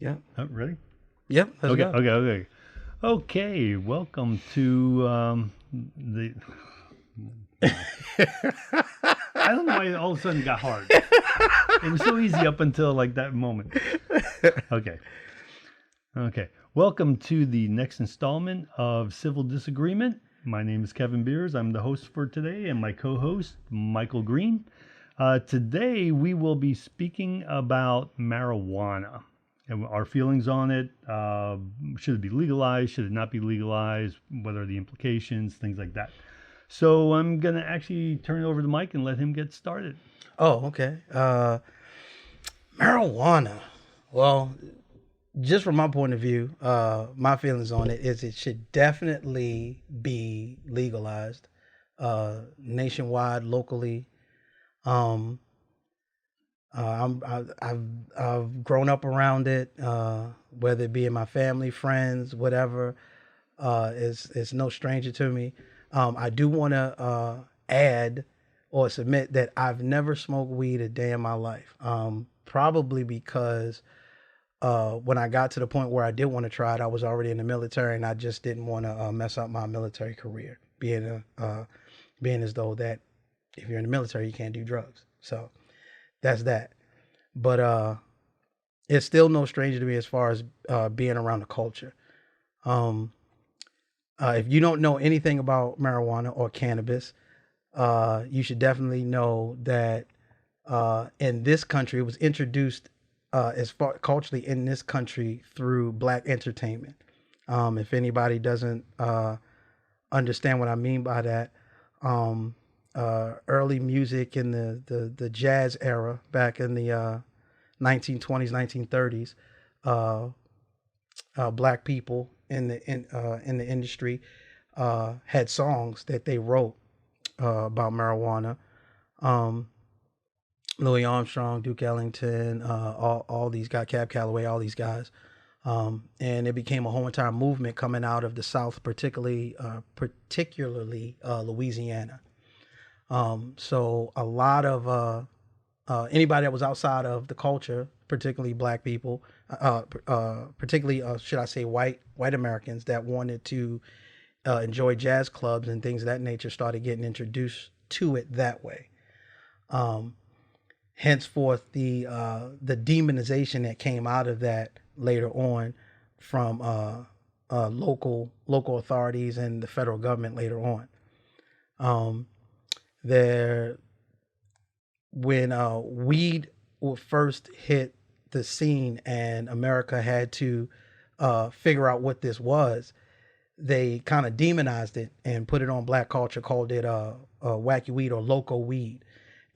Yeah. Oh, ready? Yep. Let's Okay, go. okay, okay. Okay, welcome to the. I don't know why it all of a sudden got hard. It was so easy up until like that moment. Okay. Okay. Welcome to the next installment of Civil Disagreement. My name is Kevin Beers. I'm the host for today, and my co host, Michael Green. Today, we will be speaking about marijuana and our feelings on it. Should it be legalized? Should it not be legalized? What are the implications? Things like that. So, I'm going to actually turn it over to Mike and let him get started. Oh, okay. Marijuana. Well, just from my point of view, my feelings on it is it should definitely be legalized, nationwide, locally. Um, I've grown up around it, whether it be in my family, friends, whatever. Is no stranger to me. I do want to add or submit that I've never smoked weed a day in my life. Probably because when I got to the point where I did want to try it, I was already in the military, and I just didn't want to mess up my military career, being as though that if you're in the military, you can't do drugs. So that's that. But it's still no stranger to me as far as being around the culture. Um, if you don't know anything about marijuana or cannabis, you should definitely know that in this country, it was introduced as far culturally in this country through black entertainment. If anybody doesn't understand what I mean by that, um, early music in the jazz era back in the 1920s, 1930s, uh, black people in the industry had songs that they wrote about marijuana. Um, Louis Armstrong, Duke Ellington, all these guys, Cab Calloway, all these guys. And it became a whole entire movement coming out of the South, particularly Louisiana. So a lot of anybody that was outside of the culture, particularly black people, particularly should I say white Americans that wanted to enjoy jazz clubs and things of that nature, started getting introduced to it that way. Um, Henceforth, the demonization that came out of that later on from local authorities and the federal government later on. Um, there when weed first hit the scene and America had to figure out what this was, they kind of demonized it and put it on black culture, called it wacky weed or loco weed,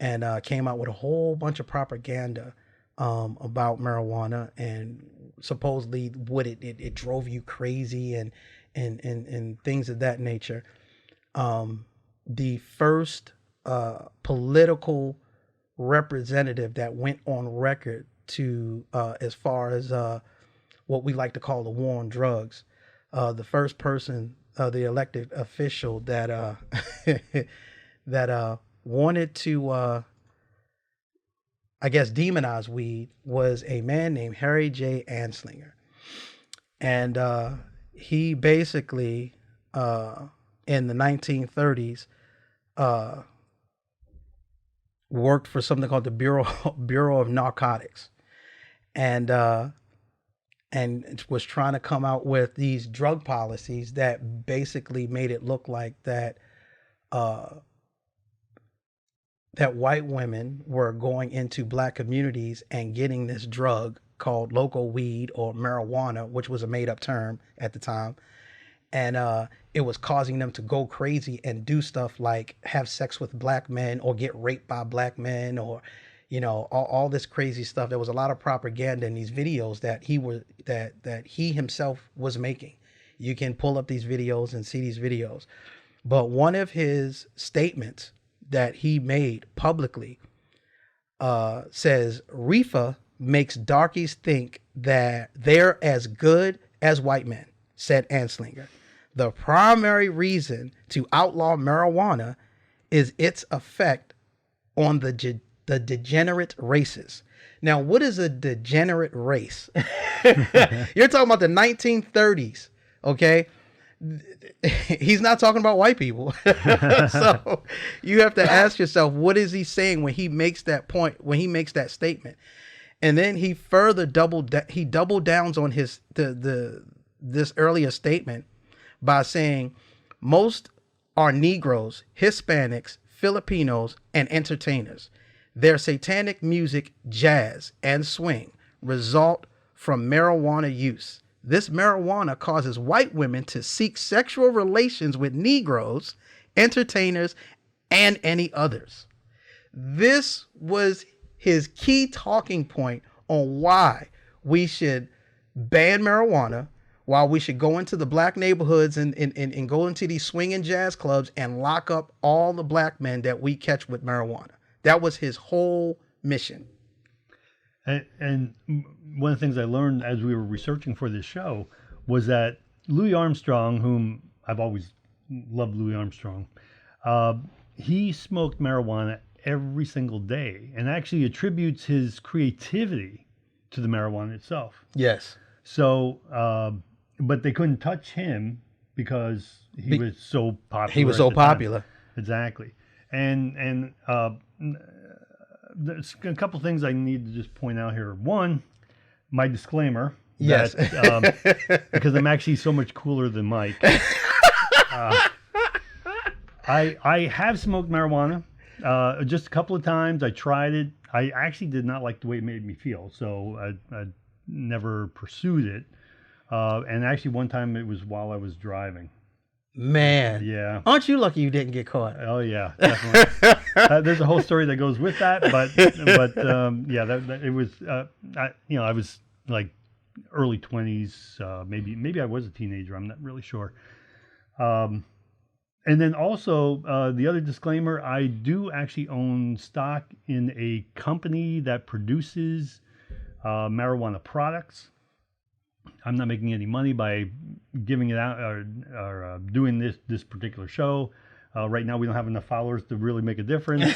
and came out with a whole bunch of propaganda about marijuana and supposedly what it drove you crazy and things of that nature. The first political representative that went on record to as far as what we like to call the war on drugs. The first person, the elected official that that wanted to, I guess, demonize weed was a man named Harry J. Anslinger, and he basically in the 1930s uh, worked for something called the Bureau of Narcotics, and was trying to come out with these drug policies that basically made it look like uh, that white women were going into black communities and getting this drug called local weed or marijuana, which was a made up term at the time. And it was causing them to go crazy and do stuff like have sex with black men or get raped by black men or all this crazy stuff. There was a lot of propaganda in these videos that he himself was making. You can pull up these videos and see these videos. But one of his statements that he made publicly says reefer makes darkies think that they're as good as white men, said Anslinger. The primary reason to outlaw marijuana is its effect on the degenerate races. Now, what is a degenerate race? You're talking about the 1930s, okay? He's not talking about white people. So you have to ask yourself, what is he saying when he makes that point, when he makes that statement? And then he further doubled downs on his this earlier statement by saying most are Negroes, Hispanics, Filipinos, and entertainers. Their satanic music, jazz, and swing result from marijuana use. This marijuana causes white women to seek sexual relations with Negroes, entertainers, and any others. This was his key talking point on why we should ban marijuana, why we should go into the black neighborhoods and go into these swing and jazz clubs and lock up all the black men that we catch with marijuana. That was his whole mission. And one of the things I learned as we were researching for this show was that Louis Armstrong, whom I've always loved Louis Armstrong, he smoked marijuana every single day and actually attributes his creativity to the marijuana itself. Yes. So, but they couldn't touch him because he was so popular. He was so popular. Time. Exactly. And there's a couple things I need to just point out here. One, my disclaimer. Yes. That, because I'm actually so much cooler than Mike. I have smoked marijuana just a couple of times. I tried it. I actually did not like the way it made me feel, so I never pursued it. And actually, one time it was while I was driving. Man, yeah, aren't you lucky you didn't get caught? Oh yeah, definitely. There's a whole story that goes with that, but yeah, that it was. I was like early 20s, maybe I was a teenager. I'm not really sure. And then also the other disclaimer: I do actually own stock in a company that produces marijuana products. I'm not making any money by giving it out or doing this particular show. Right now, we don't have enough followers to really make a difference.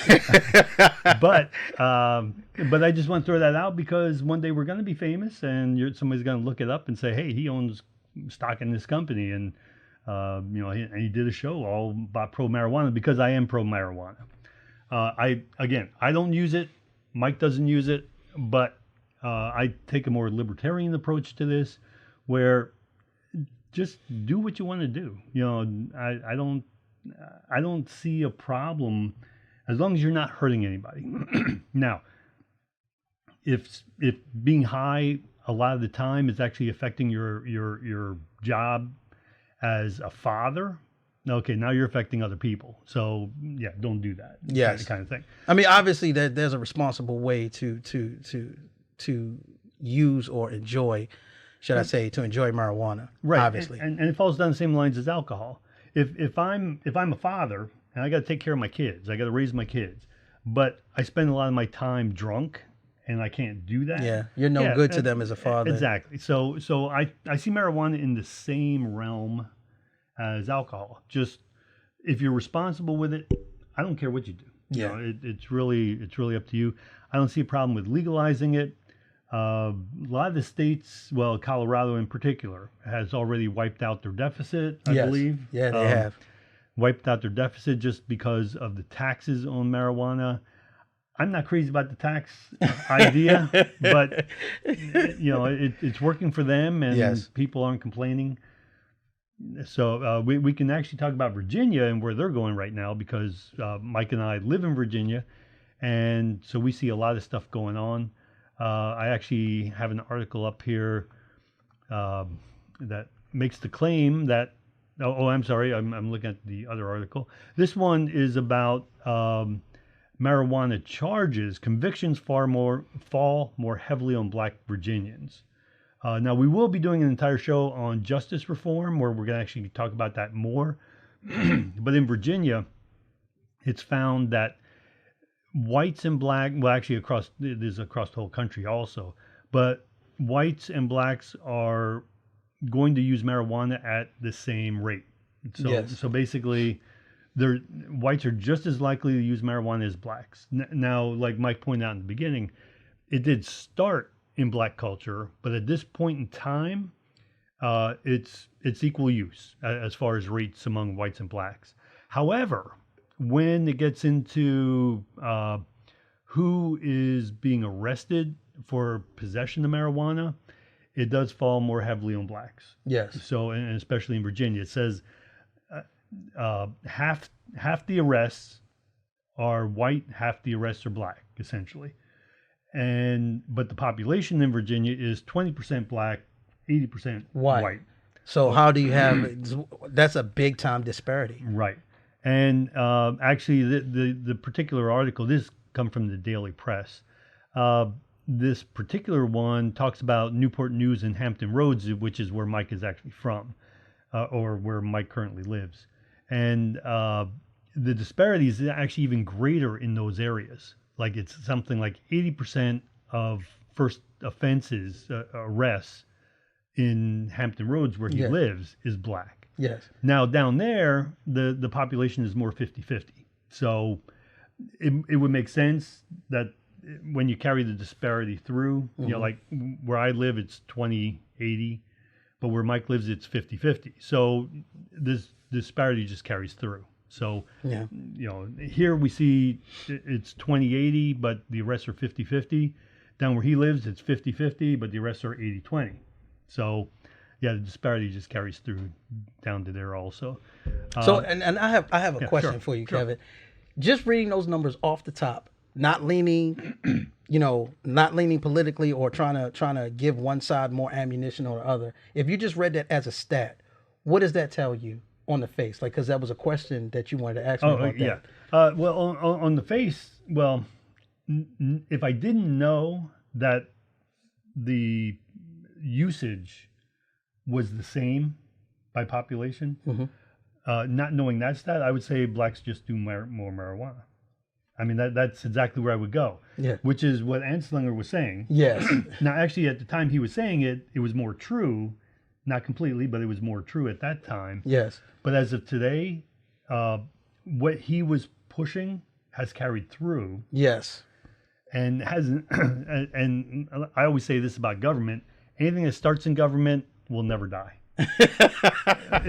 but I just want to throw that out because one day we're going to be famous, and somebody's going to look it up and say, "Hey, he owns stock in this company," and he did a show all about pro marijuana because I am pro marijuana. I don't use it. Mike doesn't use it, but I take a more libertarian approach to this, where just do what you want to do. I don't see a problem as long as you're not hurting anybody. Now, if being high a lot of the time is actually affecting your job as a father, okay, now you're affecting other people. So yeah, don't do that. Yes, kind of thing. I mean, obviously, there's a responsible way to use or enjoy, should I say, to enjoy marijuana. Right. Obviously, and it falls down the same lines as alcohol. If I'm a father and I got to take care of my kids, I got to raise my kids, but I spend a lot of my time drunk and I can't do that. Yeah, you're no good to them as a father. Exactly. So I see marijuana in the same realm as alcohol. Just if you're responsible with it, I don't care what you do. Yeah. It's really up to you. I don't see a problem with legalizing it. A lot of the states, well, Colorado in particular, has already wiped out their deficit, I believe. Yeah, they have. Wiped out their deficit just because of the taxes on marijuana. I'm not crazy about the tax idea, but it's working for them, and people aren't complaining. So we can actually talk about Virginia and where they're going right now, because Mike and I live in Virginia, and so we see a lot of stuff going on. I actually have an article up here that makes the claim that. Oh, I'm sorry. I'm looking at the other article. This one is about marijuana charges. Convictions fall more heavily on Black Virginians. Now, we will be doing an entire show on justice reform, where we're going to actually talk about that more. But in Virginia, it's found that whites and black, well, actually across the whole country also, but whites and blacks are going to use marijuana at the same rate. So basically, whites are just as likely to use marijuana as blacks. Now, like Mike pointed out in the beginning, it did start in black culture, but at this point in time, it's equal use as far as rates among whites and blacks. However, when it gets into who is being arrested for possession of marijuana, it does fall more heavily on blacks. Yes. So, and especially in Virginia, it says half the arrests are white, half the arrests are black, essentially. But the population in Virginia is 20% black, 80% white. So how do you have? That's a big time disparity. Right. And actually, the particular article, this come from the Daily Press. This particular one talks about Newport News and Hampton Roads, which is where Mike is actually from, or where Mike currently lives. And the disparity is actually even greater in those areas. Like it's something like 80% of first offenses, arrests in Hampton Roads where he lives is black. Yes. Now down there, the population is more 50-50. So it would make sense that when you carry the disparity through, you know, like where I live, it's 20-80, but where Mike lives, it's 50-50. So this disparity just carries through. So, you know, here we see it's 20-80, but the arrests are 50-50. Down where he lives, it's 50-50, but the arrests are 80-20. So, yeah, the disparity just carries through down to there also. So, and I have a question for you, Kevin. Just reading those numbers off the top, not leaning, not leaning politically or trying to give one side more ammunition or the other. If you just read that as a stat, what does that tell you on the face? Like, because that was a question that you wanted to ask me about that. Yeah. Well, on the face, well, if I didn't know that the usage was the same by population, not knowing that stat, I would say blacks just do more marijuana. I mean, that's exactly where I would go. Yeah. Which is what Anslinger was saying. Yes. Now, actually, at the time he was saying it, it was more true. Not completely, but it was more true at that time. Yes. But as of today, what he was pushing has carried through. Yes. And hasn't. And I always say this about government: anything that starts in government will never die. That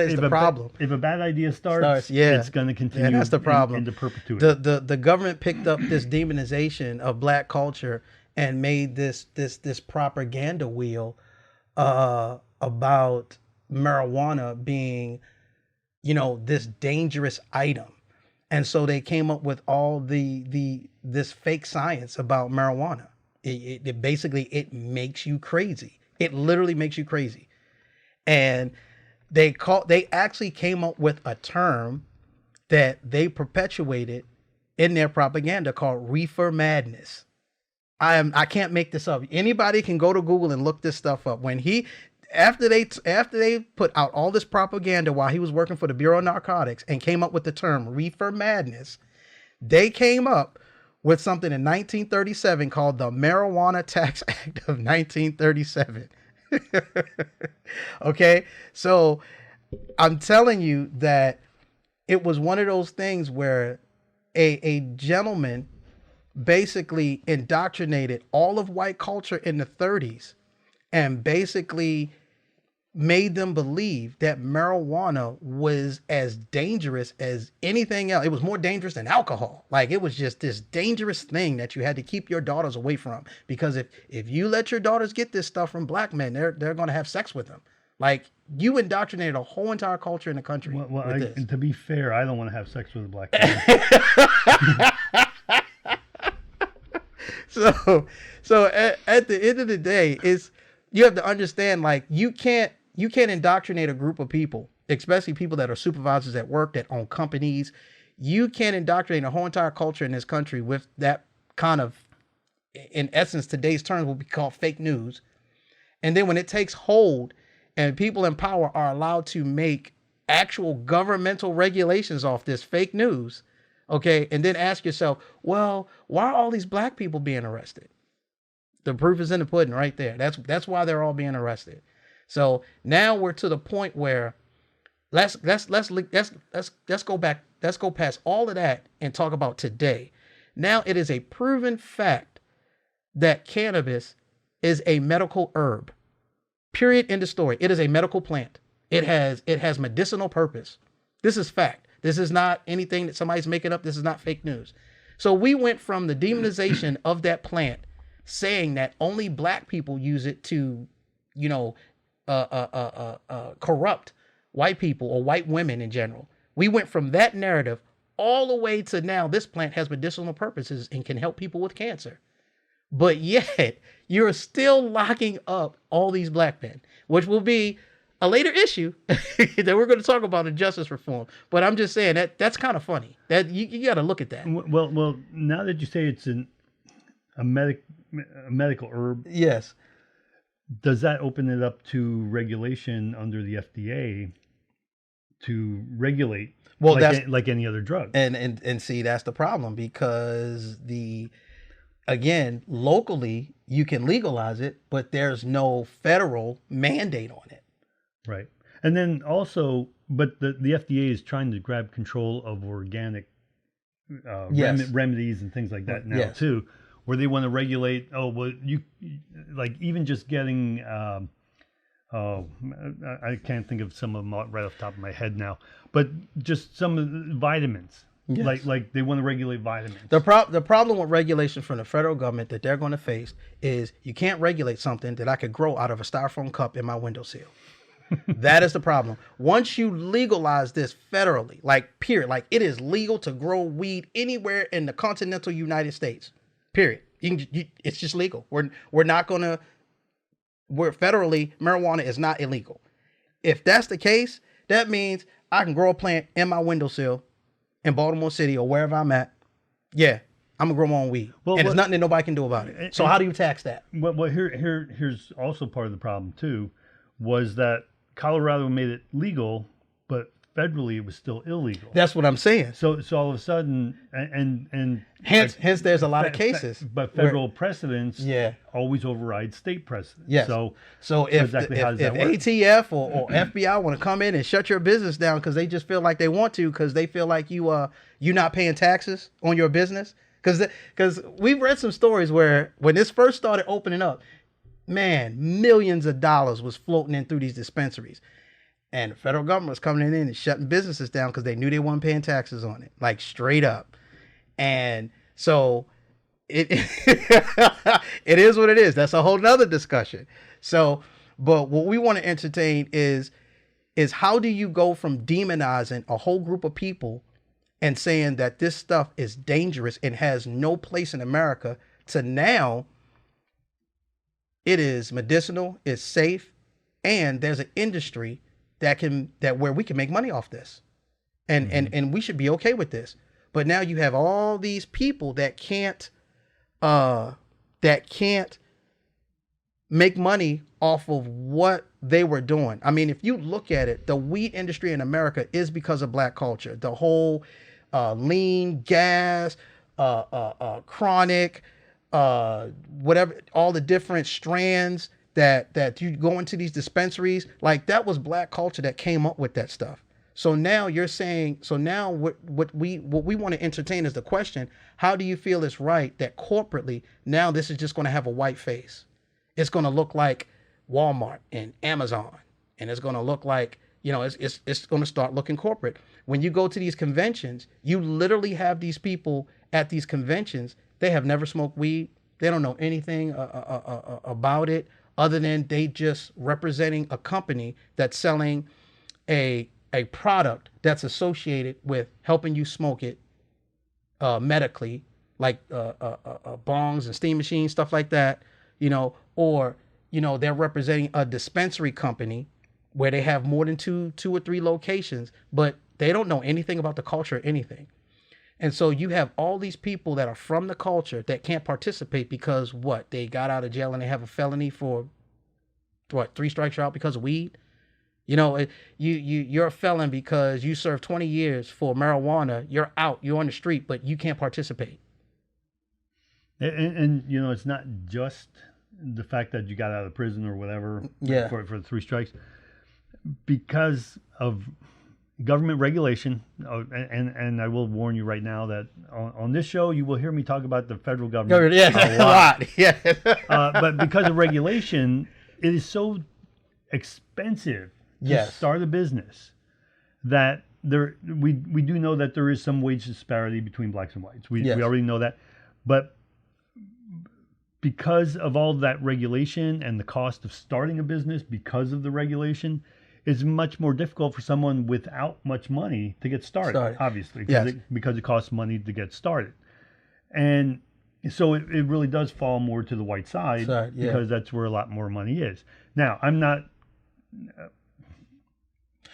is the problem. If a bad idea starts, it's going to continue. And that's the problem. Into perpetuity. The government picked up this demonization of black culture and made this propaganda wheel about marijuana being, this dangerous item. And so they came up with all this fake science about marijuana. It basically makes you crazy. It literally makes you crazy. And they actually came up with a term that they perpetuated in their propaganda called reefer madness. I can't make this up. Anybody can go to Google and look this stuff up. After they put out all this propaganda while he was working for the Bureau of Narcotics and came up with the term reefer madness, they came up with something in 1937 called the Marijuana Tax Act of 1937. Okay, so I'm telling you that it was one of those things where a gentleman basically indoctrinated all of white culture in the 30s and basically made them believe that marijuana was as dangerous as anything else. It was more dangerous than alcohol. Like, it was just this dangerous thing that you had to keep your daughters away from, because if you let your daughters get this stuff from black men, they're going to have sex with them. Like, you indoctrinated a whole entire culture in the country. Well, and to be fair, I don't want to have sex with a black man. So at the end of the day, you have to understand, like, you can't indoctrinate a group of people, especially people that are supervisors at work, that own companies. You can't indoctrinate a whole entire culture in this country with that kind of, in essence, today's terms will be called fake news. And then when it takes hold and people in power are allowed to make actual governmental regulations off this fake news, okay, and then ask yourself, well, why are all these black people being arrested? The proof is in the pudding right there. That's why they're all being arrested. So now we're to the point where let's go back. Let's go past all of that and talk about today. Now it is a proven fact that cannabis is a medical herb. Period. End of story. It is a medical plant. It has medicinal purpose. This is fact. This is not anything that somebody's making up. This is not fake news. So we went from the demonization of that plant, saying that only black people use it to, you know, corrupt white people or white women in general. We went from that narrative all the way to now this plant has medicinal purposes and can help people with cancer. But yet you're still locking up all these black men, which will be a later issue that we're going to talk about in justice reform. But I'm just saying that's kind of funny. That you got to look at that. Well, now that you say it's a medical herb, yes, does that open it up to regulation under the FDA to regulate? Well, that's like any other drug. And see, that's the problem, because again, locally you can legalize it, but there's no federal mandate on it. Right. And then also, but the FDA is trying to grab control of organic remedies and things like that now too, where they want to regulate. Oh, well, you like even just getting. I can't think of some of them right off the top of my head now, but just some of the vitamins. Yes. Like they want to regulate vitamins. The problem with regulation from the federal government that they're going to face is you can't regulate something that I could grow out of a styrofoam cup in my windowsill. That is the problem. Once you legalize this federally, like period, like it is legal to grow weed anywhere in the continental United States. Period. It's just legal. We're federally, marijuana is not illegal. If that's the case, that means I can grow a plant in my windowsill in Baltimore City or wherever I'm at. Yeah, I'm gonna grow my own weed, and there's nothing that nobody can do about it. So how do you tax that? Well, here's also part of the problem too, was that Colorado made it legal, but federally it was still illegal. That's what I'm saying. So all of a sudden, and hence there's a lot of cases. But federal precedents always override state precedents. Yes. So if ATF or FBI want to come in and shut your business down because they just feel like they want to, because they feel like you're not paying taxes on your business, because we've read some stories where when this first started opening up, man, millions of dollars was floating in through these dispensaries. And the federal government was coming in and shutting businesses down because they knew they weren't paying taxes on it, like straight up. And so it it is what it is. That's a whole nother discussion. So, but what we want to entertain is how do you go from demonizing a whole group of people and saying that this stuff is dangerous and has no place in America, to now it is medicinal, it's safe, and there's an industry where we can make money off this, and we should be okay with this. But now you have all these people that can't make money off of what they were doing. I mean, if you look at it, the weed industry in America is because of black culture. The whole lean, gas, chronic, whatever, all the different strands that you go into these dispensaries, like that was black culture that came up with that stuff. So now you're saying, so now what we want to entertain is the question, how do you feel it's right that corporately now this is just going to have a white face? It's going to look like Walmart and Amazon, and it's going to look like, it's going to start looking corporate. When you go to these conventions, you literally have these people at these conventions, they have never smoked weed. They don't know anything about it, other than they just representing a company that's selling a product that's associated with helping you smoke it medically, like bongs and steam machines, stuff like that, or they're representing a dispensary company where they have more than two or three locations, but they don't know anything about the culture or anything. And so you have all these people that are from the culture that can't participate because they got out of jail and they have a felony for 3 strikes you're out because of weed. You're a felon because you served 20 years for marijuana. You're out, you're on the street, but you can't participate. And it's not just the fact that you got out of prison or whatever for the 3 strikes, because of government regulation, and I will warn you right now that on this show you will hear me talk about the federal government Yes, a lot. Yeah. But because of regulation, it is so expensive to Yes. start a business that we do know that there is some wage disparity between blacks and whites. We already know that, but because of all that regulation and the cost of starting a business because of the regulation, it's much more difficult for someone without much money to get started. Obviously, because it costs money to get started, and so it really does fall more to the white side because that's where a lot more money is. Now, I'm not.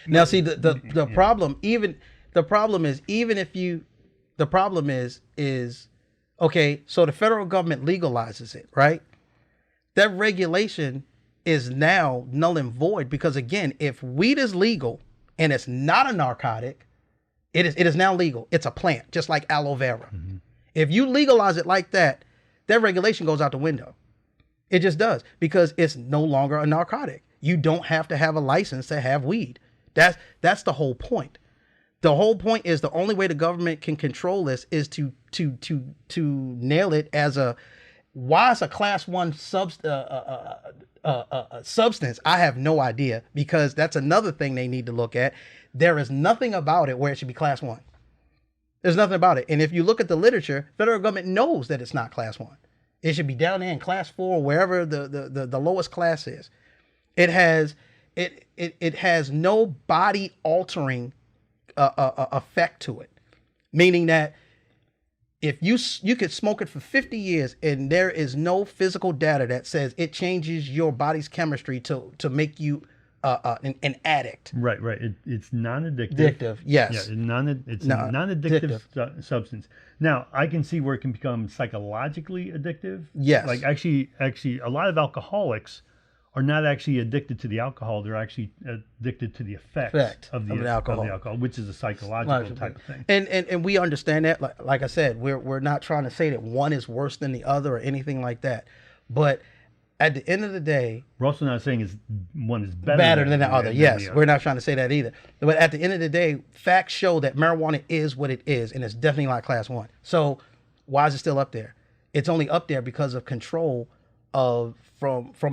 Now, see the problem. The problem is okay. So the federal government legalizes it, right? That regulation is now null and void because, again, if weed is legal and it's not a narcotic, it is now legal. It's a plant, just like aloe vera. Mm-hmm. If you legalize it like that, that regulation goes out the window. It just does because it's no longer a narcotic. You don't have to have a license to have weed. That's the whole point. The whole point is the only way the government can control this is to nail it as a why it's a class 1 substance. I have no idea because that's another thing they need to look at. There is nothing about it where it should be class 1. There's nothing about it. And if you look at the literature, federal government knows that it's not class 1. It should be down there in class 4, wherever the lowest class is. It has no body altering effect to it, meaning that if you could smoke it for 50 years and there is no physical data that says it changes your body's chemistry to make you an addict. Right. It's non-addictive. Addictive, yes. Yeah, it's a non-addictive substance. Now, I can see where it can become psychologically addictive. Yes. Like actually, a lot of alcoholics are not actually addicted to the alcohol. They're actually addicted to the effects of the alcohol, which is a psychological type of thing. And we understand that. Like I said, we're not trying to say that one is worse than the other or anything like that. But at the end of the day, we're also not saying one is better than the other. Yes, we're not trying to say that either. But at the end of the day, facts show that marijuana is what it is, and it's definitely not class 1. So why is it still up there? It's only up there because of control from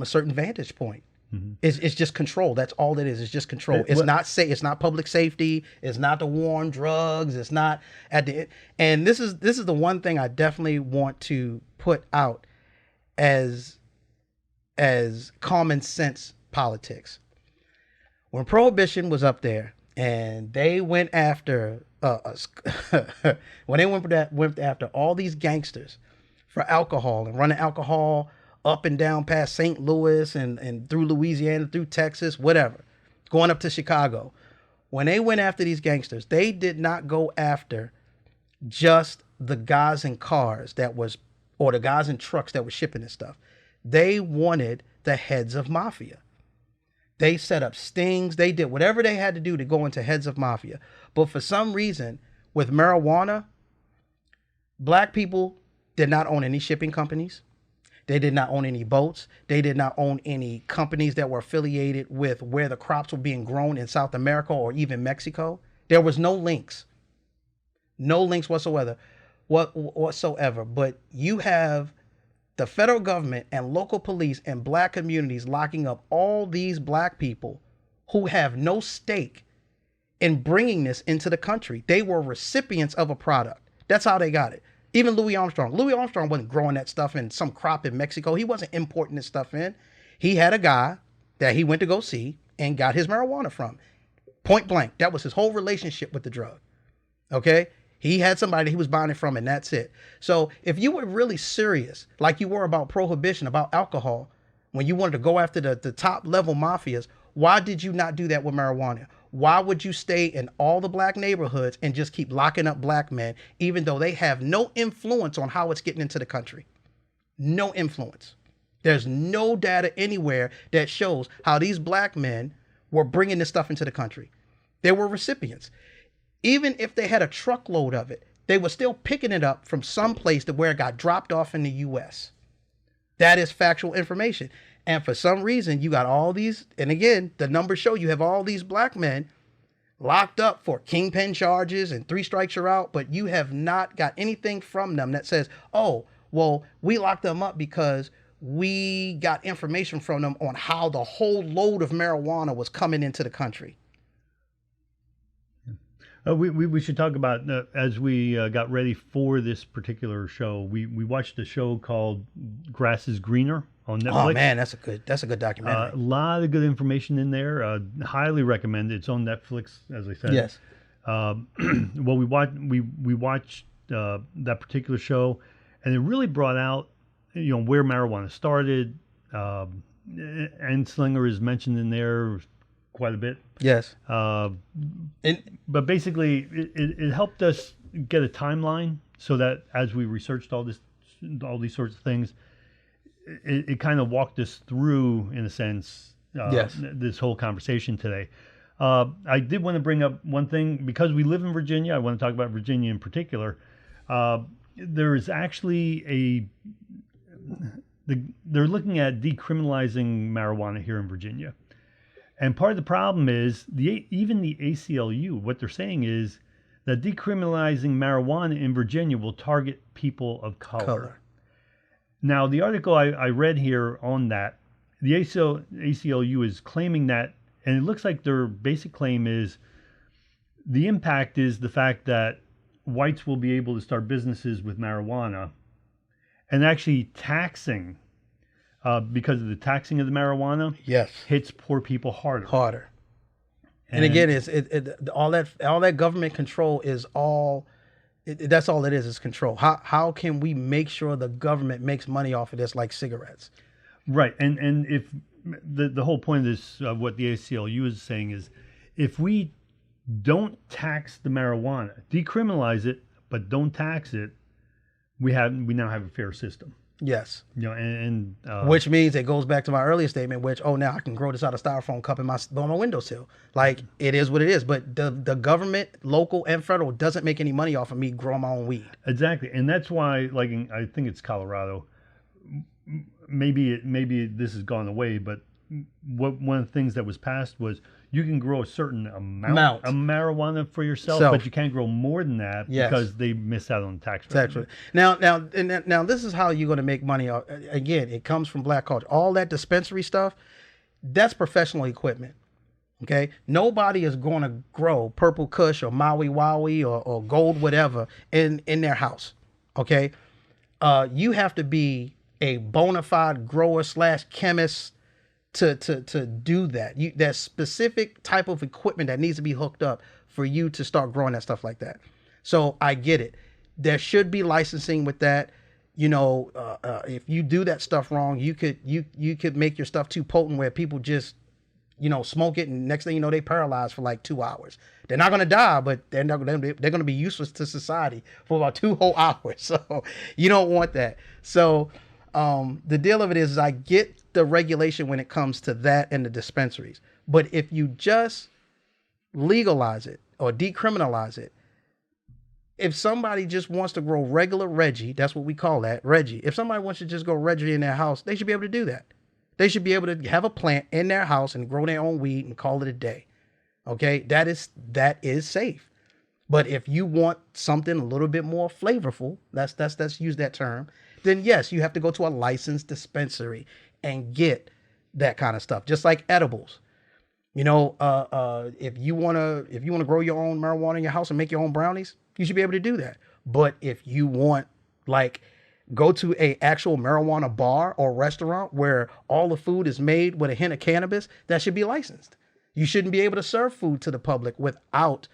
a certain vantage point. Mm-hmm. It's just control. That's all it is. It's just control. It's not public safety. It's not the war on drugs. It's not and this is the one thing I definitely want to put out as common sense politics. When Prohibition was up there and they went after went after all these gangsters for alcohol and running alcohol up and down past St. Louis and through Louisiana, through Texas, whatever, going up to Chicago. When they went after these gangsters, they did not go after just the guys in cars or the guys in trucks that were shipping this stuff. They wanted the heads of mafia. They set up stings. They did whatever they had to do to go into heads of mafia. But for some reason, with marijuana, black people did not own any shipping companies. They did not own any boats. They did not own any companies that were affiliated with where the crops were being grown in South America or even Mexico. There was no links. No links whatsoever. But you have the federal government and local police and black communities locking up all these black people who have no stake in bringing this into the country. They were recipients of a product. That's how they got it. Even Louis Armstrong. Louis Armstrong wasn't growing that stuff in some crop in Mexico. He wasn't importing this stuff in. He had a guy that he went to go see and got his marijuana from. Point blank. That was his whole relationship with the drug. Okay? He had somebody he was buying it from, and that's it. So if you were really serious, like you were about prohibition, about alcohol, when you wanted to go after the top level mafias, why did you not do that with marijuana? Why would you stay in all the black neighborhoods and just keep locking up black men, even though they have no influence on how it's getting into the country? No influence. There's no data anywhere that shows how these black men were bringing this stuff into the country. They were recipients. Even if they had a truckload of it, they were still picking it up from some place to where it got dropped off in the U.S. That is factual information. And for some reason, you got all these, and again, the numbers show you have all these black men locked up for kingpin charges and 3 strikes you're out, but you have not got anything from them that says, oh, well, we locked them up because we got information from them on how the whole load of marijuana was coming into the country. We should talk about, as we got ready for this particular show, we watched a show called Grass is Greener on Netflix. Oh man, that's a good documentary. A lot of good information in there. Highly recommend it. It's on Netflix, as I said. Yes. Well, we watched that particular show, and it really brought out, where marijuana started. Anslinger is mentioned in there quite a bit. Yes. But basically, it helped us get a timeline so that as we researched all these sorts of things, it kind of walked us through, in a sense, Yes. this whole conversation today. I did want to bring up one thing, because we live in Virginia. I want to talk about Virginia in particular. There is actually they're looking at decriminalizing marijuana here in Virginia. And part of the problem is even the ACLU, what they're saying is that decriminalizing marijuana in Virginia will target people of color. Now, the article I read here on that, the ACLU is claiming that, and it looks like their basic claim is the impact is the fact that whites will be able to start businesses with marijuana, and actually taxing, because of the taxing of the marijuana, Yes. hits poor people harder. And again, all that government control is all. That's all it is control. How can we make sure the government makes money off of this, like cigarettes? Right, and if the whole point of this, what the ACLU is saying is, if we don't tax the marijuana, decriminalize it, but don't tax it, we now have a fair system. Yes. Which means it goes back to my earlier statement, now I can grow this out of styrofoam cup on my windowsill. Like, it is what it is. But the government, local and federal, doesn't make any money off of me growing my own weed. Exactly. And that's why, like, I think it's Colorado, maybe this has gone away, but one of the things that was passed was you can grow a certain amount of marijuana for yourself, but you can't grow more than that because they miss out on the tax revenue. Now, this is how you're going to make money. Again, it comes from black culture. All that dispensary stuff, that's professional equipment. Okay, nobody is going to grow Purple Kush or Maui Wowie or Gold whatever in their house. Okay, you have to be a bona fide grower / chemist to do that. That specific type of equipment that needs to be hooked up for you to start growing that stuff like that. So I get it. There should be licensing with that. If you do that stuff wrong, you could make your stuff too potent where people just smoke it, and next thing you know, they paralyzed for like 2 hours. They're not going to die, but they're going to be useless to society for about 2 whole hours. So you don't want that. So the deal of it is I get the regulation when it comes to that and the dispensaries. But if you just legalize it or decriminalize it, if somebody just wants to grow regular Reggie, that's what we call that, Reggie. If somebody wants to just grow Reggie in their house, they should be able to do that. They should be able to have a plant in their house and grow their own weed and call it a day. Okay, that is safe. But if you want something a little bit more flavorful, let's use that term, then yes, you have to go to a licensed dispensary and get that kind of stuff. Just like edibles. If you wanna grow your own marijuana in your house and make your own brownies, you should be able to do that. But if you want, go to a actual marijuana bar or restaurant where all the food is made with a hint of cannabis, that should be licensed. You shouldn't be able to serve food to the public without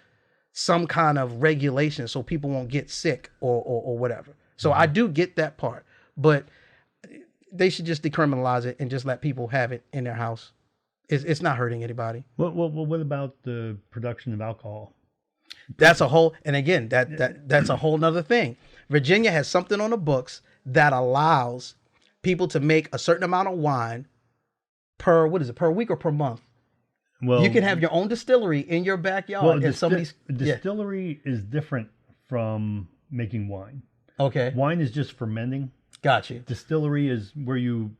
some kind of regulation so people won't get sick or whatever. So I do get that part, but they should just decriminalize it and just let people have it in their house. It's not hurting anybody. Well, what about the production of alcohol? That's a whole, and again, that's a whole nother thing. Virginia has something on the books that allows people to make a certain amount of wine per week or per month. Well, you can have your own distillery in your backyard. Distillery is different from making wine. Okay. Wine is just fermenting. Got you. Distillery is where you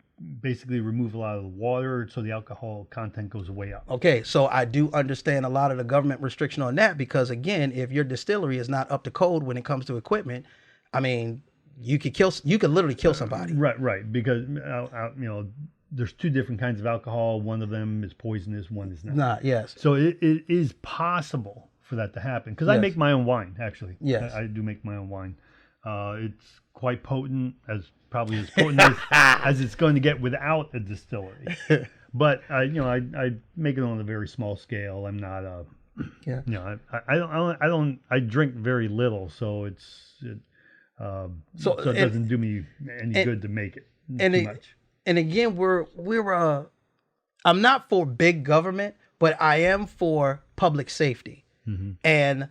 basically remove a lot of the water, so the alcohol content goes way up. Okay, so I do understand a lot of the government restriction on that because, again, if your distillery is not up to code when it comes to equipment, I mean, you could literally kill somebody. Right. Because there's two different kinds of alcohol. One of them is poisonous. One is not. Not yes. So it is possible for that to happen. Because I Yes. make my own wine, actually. Yes. I do make my own wine. It's quite potent, probably as potent as it's going to get without a distillery. But I make it on a very small scale. I'm not Yeah. I drink very little, so it doesn't do me any good to make it too much. And again, we're I'm not for big government, but I am for public safety. Mm-hmm. And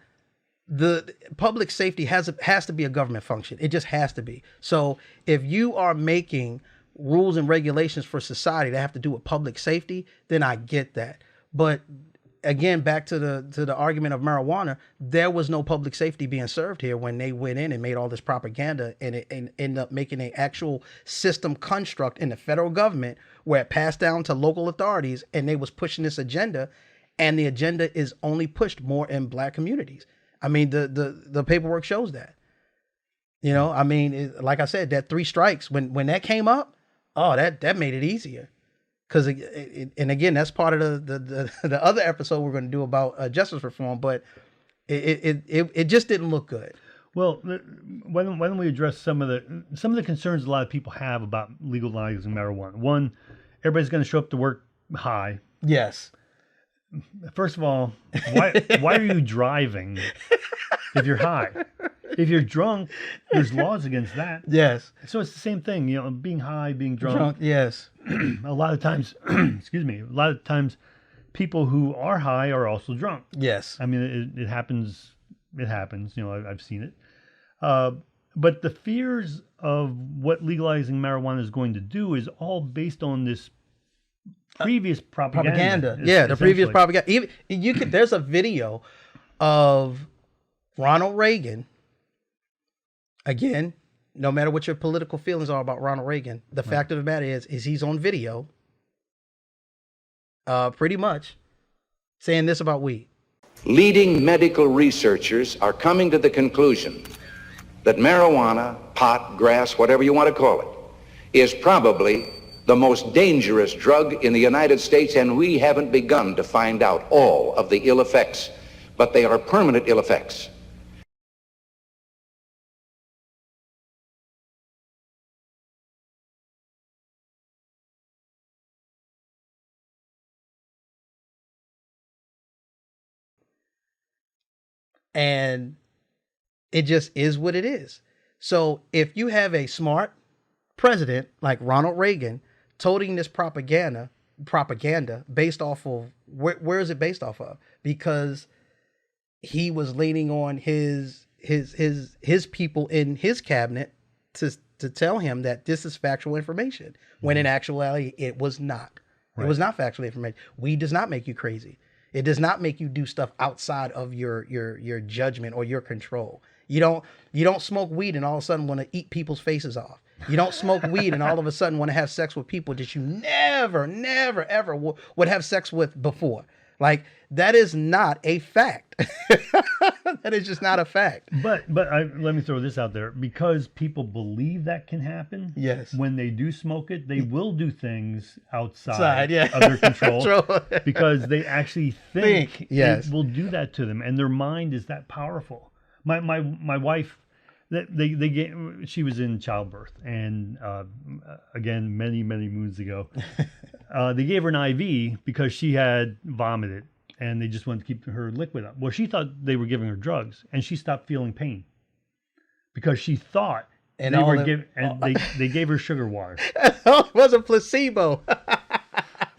the public safety has to be a government function. It just has to be. So if you are making rules and regulations for society that have to do with public safety, then I get that. But again, back to the argument of marijuana, there was no public safety being served here when they went in and made all this propaganda and ended up making an actual system construct in the federal government where it passed down to local authorities and they was pushing this agenda, and the agenda is only pushed more in Black communities. I mean, the paperwork shows that. I mean, like I said, that 3 strikes, when that came up, that made it easier. Because, and again, that's part of the other episode we're going to do about justice reform, but it just didn't look good. Well, why don't we address some of the concerns a lot of people have about legalizing marijuana? One, everybody's going to show up to work high. Yes. First of all, why are you driving if you're high? If you're drunk, there's laws against that. Yes. So it's the same thing, being high, being drunk. Yes. A lot of times, excuse me, a lot of times people who are high are also drunk. Yes. I mean, it happens. It happens. I've seen it. But the fears of what legalizing marijuana is going to do is all based on this previous propaganda. Yeah, the previous propaganda. Even there's a video of Ronald Reagan. Again, no matter what your political feelings are about Ronald Reagan, the fact of the matter is he's on video, pretty much saying this about weed. Leading medical researchers are coming to the conclusion that marijuana, pot, grass, whatever you want to call it, is probably the most dangerous drug in the United States, and we haven't begun to find out all of the ill effects, but they are permanent ill effects. And it just is what it is. So if you have a smart president like Ronald Reagan toting this propaganda based off of where is it based off of? Because he was leaning on his people in his cabinet to tell him that this is factual information, when in actuality it was not. Right. It was not factual information. Weed does not make you crazy. It does not make you do stuff outside of your judgment or your control. You don't smoke weed and all of a sudden want to eat people's faces off. You don't smoke weed and all of a sudden want to have sex with people that you never, ever would have sex with before. Like, that is not a fact. That is just not a fact. But let me throw this out there. Because people believe that can happen, yes, when they do smoke it, they will do things outside yeah. of their control because they actually think yes, it will do that to them, and their mind is that powerful. My wife, she was in childbirth, and again, many moons ago, they gave her an IV because she had vomited, and they just wanted to keep her liquid up. Well, she thought they were giving her drugs, and she stopped feeling pain because she thought they gave her sugar water. It was a placebo.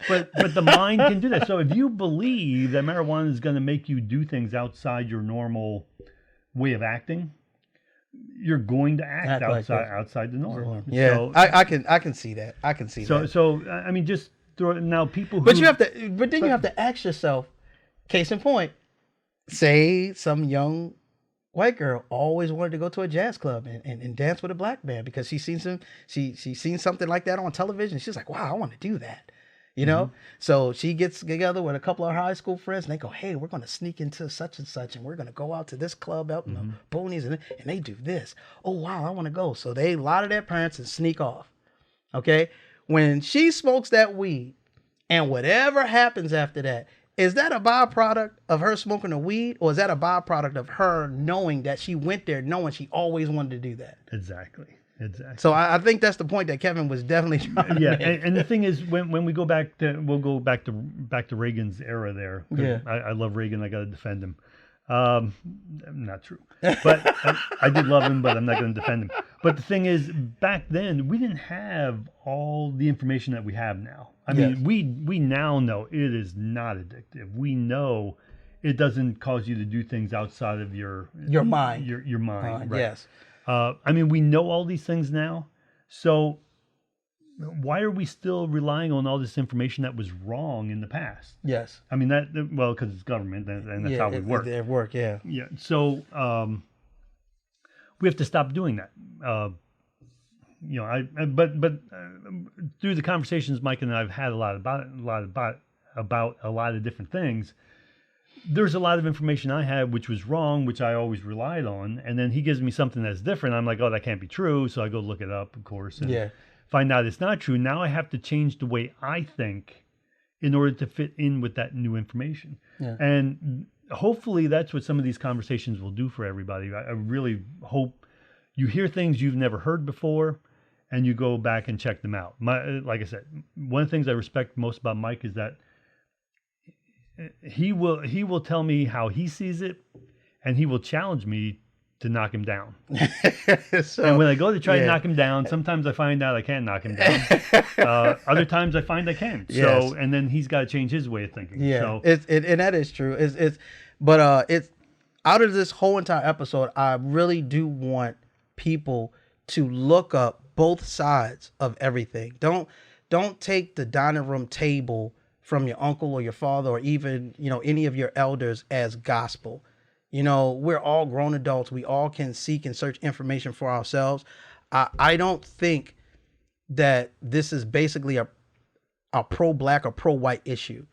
But the mind can do that. So if you believe that marijuana is going to make you do things outside your normal way of acting, you're going to act outside the norm. Yeah, so, I can see that. I can see that. So I mean, just throw it now. People who, but then you have to ask yourself. Case in point, say some young white girl always wanted to go to a jazz club and dance with a black man because she seen something like that on television. She's like, wow, I want to do that. You know, so she gets together with a couple of her high school friends, and they go, "Hey, we're going to sneak into such and such, and we're going to go out to this club out in the boonies, and they do this. Oh wow, I want to go." So they lie to their parents and sneak off. Okay, when she smokes that weed, and whatever happens after that, is that a byproduct of her smoking the weed, or is that a byproduct of her knowing that she went there, knowing she always wanted to do that? Exactly. So I think that's the point that Kevin was definitely trying to make. And the thing is, when we go back to, we'll go back to Reagan's era there. Yeah. I love Reagan. I got to defend him. Not true, but I did love him, but I'm not going to defend him. But the thing is, back then we didn't have all the information that we have now. I mean, we now know it is not addictive. We know it doesn't cause you to do things outside of your mind. Your mind. Right? Yes. I mean, we know all these things now, so why are we still relying on all this information that was wrong in the past? Yes. I mean, because it's government, and that's how we work. It work, yeah. Yeah. So we have to stop doing that. But through the conversations Mike and I have had a lot about a lot of different things. There's a lot of information I had which was wrong, which I always relied on, and then he gives me something that's different. I'm like, oh, that can't be true. So I go look it up, of course, and find out it's not true. Now I have to change the way I think in order to fit in with that new information. Yeah. And hopefully that's what some of these conversations will do for everybody. I really hope you hear things you've never heard before and you go back and check them out. Like I said, one of the things I respect most about Mike is that he will tell me how he sees it, and he will challenge me to knock him down. So, and when I go to try to knock him down, sometimes I find out I can't knock him down. Other times I find I can. So, and then he's got to change his way of thinking. Yeah, so, and that is true. But it's out of this whole entire episode, I really do want people to look up both sides of everything. Don't take the dining room table from your uncle or your father or even, any of your elders as gospel. We're all grown adults. We all can seek and search information for ourselves. I don't think that this is basically a pro-black or pro-white issue.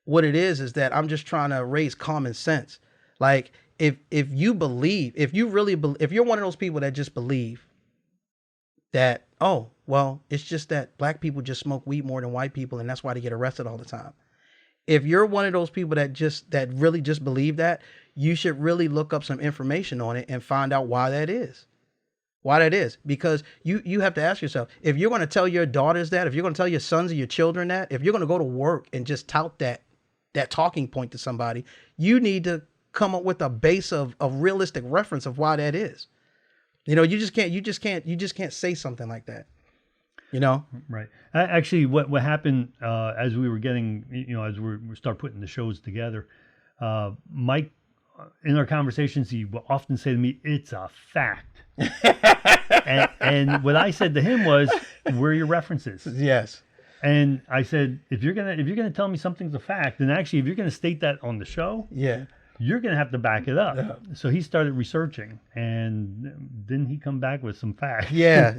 What it is that I'm just trying to raise common sense. Like if you believe, if you're one of those people that just believe that, oh, well, it's just that black people just smoke weed more than white people, and that's why they get arrested all the time. If you're one of those people that really just believe that, you should really look up some information on it and find out why that is. Because you have to ask yourself, if you're going to tell your daughters that, if you're going to tell your sons or your children that, if you're going to go to work and just tout that talking point to somebody, you need to come up with a base of realistic reference of why that is. You just can't say something like that. Right. Actually, what happened as we were getting, as we start putting the shows together, Mike, in our conversations, he will often say to me, "It's a fact." and what I said to him was, "Where are your references?" Yes. And I said, if you're gonna tell me something's a fact, then actually, if you're gonna state that on the show, you're going to have to back it up. Yeah. So he started researching, and then he come back with some facts. Yeah.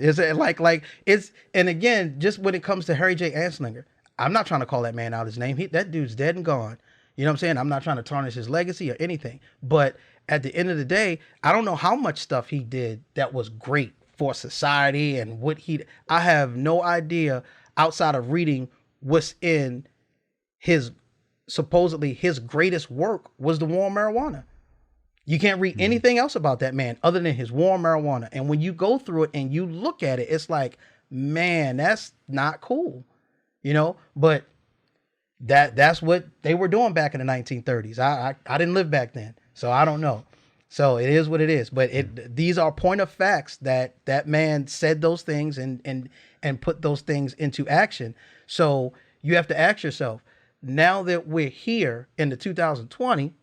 And again, just when it comes to Harry J. Anslinger, I'm not trying to call that man out his name. That dude's dead and gone. You know what I'm saying? I'm not trying to tarnish his legacy or anything. But at the end of the day, I don't know how much stuff he did that was great for society and I have no idea outside of reading what's in supposedly his greatest work was the war on marijuana. You can't read anything else about that man other than his war on marijuana. And when you go through it and you look at it, it's like, man, that's not cool, but that's what they were doing back in the 1930s. I didn't live back then, so I don't know. So it is what it is, but these are point of facts that man said those things and put those things into action. So you have to ask yourself, now that we're here in the 2020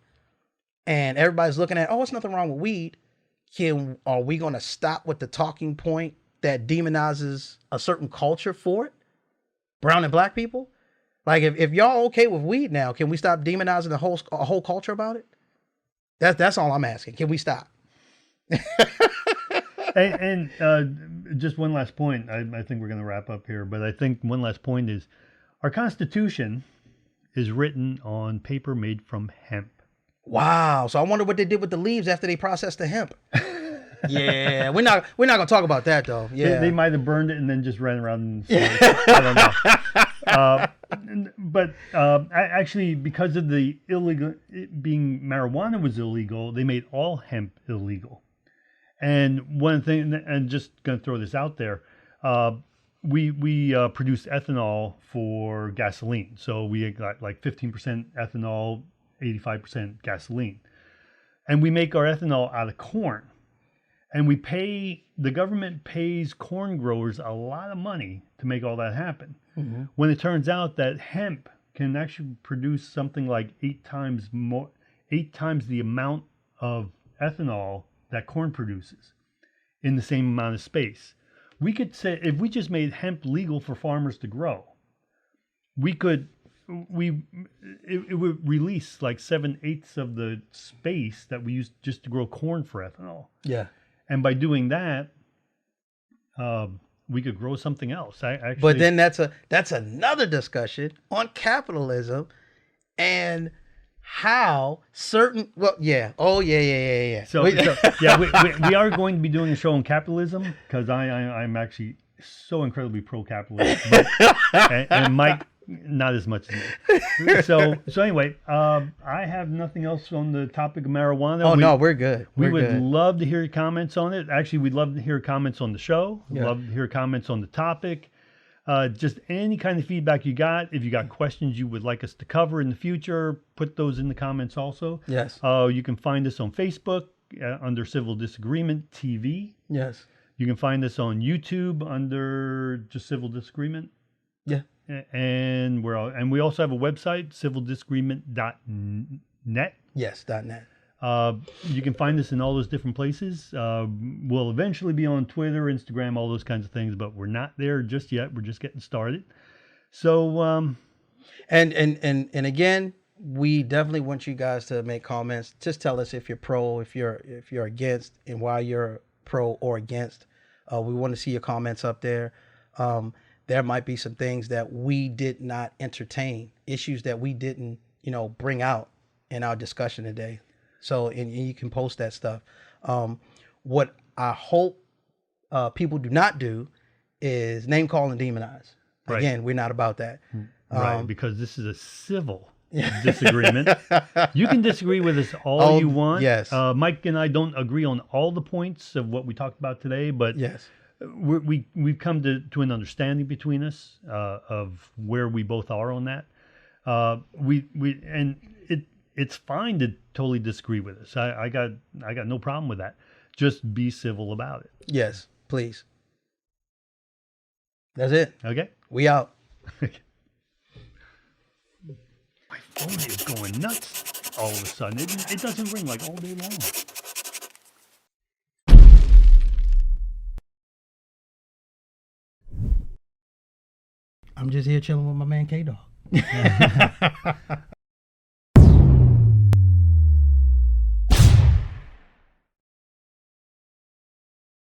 and everybody's looking at, it's nothing wrong with weed. Are we going to stop with the talking point that demonizes a certain culture for it? Brown and black people? Like if y'all okay with weed now, can we stop demonizing a whole culture about it? That's all I'm asking. Can we stop? And just one last point. I think we're going to wrap up here, but I think one last point is our Constitution is written on paper made from hemp. Wow. So I wonder what they did with the leaves after they processed the hemp. Yeah, we're not gonna talk about that though. Yeah, They might have burned it and then just ran around and sold it. I don't know. But actually, because of the illegal it being marijuana was illegal, they made all hemp illegal. And one thing, and just going to throw this out there, we produce ethanol for gasoline. So we got like 15% ethanol, 85% gasoline, and we make our ethanol out of corn. And the government pays corn growers a lot of money to make all that happen. Mm-hmm. When it turns out that hemp can actually produce something like 8 times the amount of ethanol that corn produces in the same amount of space. We could say, if we just made hemp legal for farmers to grow, it would release like 7/8 of the space that we use just to grow corn for ethanol. Yeah. And by doing that, we could grow something else. But then that's another discussion on capitalism and how certain. Well, yeah. Oh, yeah. So we are going to be doing a show on capitalism because I'm actually so incredibly pro-capitalist, and Mike not as much as me. So anyway, I have nothing else on the topic of marijuana. Oh, no, we're good. We would love to hear your comments on it. Actually, we'd love to hear comments on the show. We'd Yeah. love to hear comments on the topic. Just any kind of feedback you got. If you got questions you would like us to cover in the future, put those in the comments also. Yes. You can find us on Facebook under Civil Disagreement TV. Yes. You can find us on YouTube under just Civil Disagreement. Yeah. And we also have a website, civildisagreement.net. Yes, .net. You can find us in all those different places. We'll eventually be on Twitter, Instagram, all those kinds of things, but we're not there just yet. We're just getting started. So, and again, we definitely want you guys to make comments. Just tell us if you're pro, if you're against, and why you're pro or against. We want to see your comments up there. There might be some things that we did not entertain, issues that we didn't, bring out in our discussion today. So, and you can post that stuff. What I hope people do not do is name call and demonize. Right. Again, we're not about that. Right, because this is a civil disagreement. You can disagree with us all you want. Yes. Mike and I don't agree on all the points of what we talked about today, but Yes. We've come to an understanding between us of where we both are on that. It's fine to totally disagree with us. I got no problem with that. Just be civil about it. Yes, please. That's it. Okay. We out. My phone is going nuts all of a sudden. It doesn't ring like all day long. I'm just here chilling with my man K-Dog.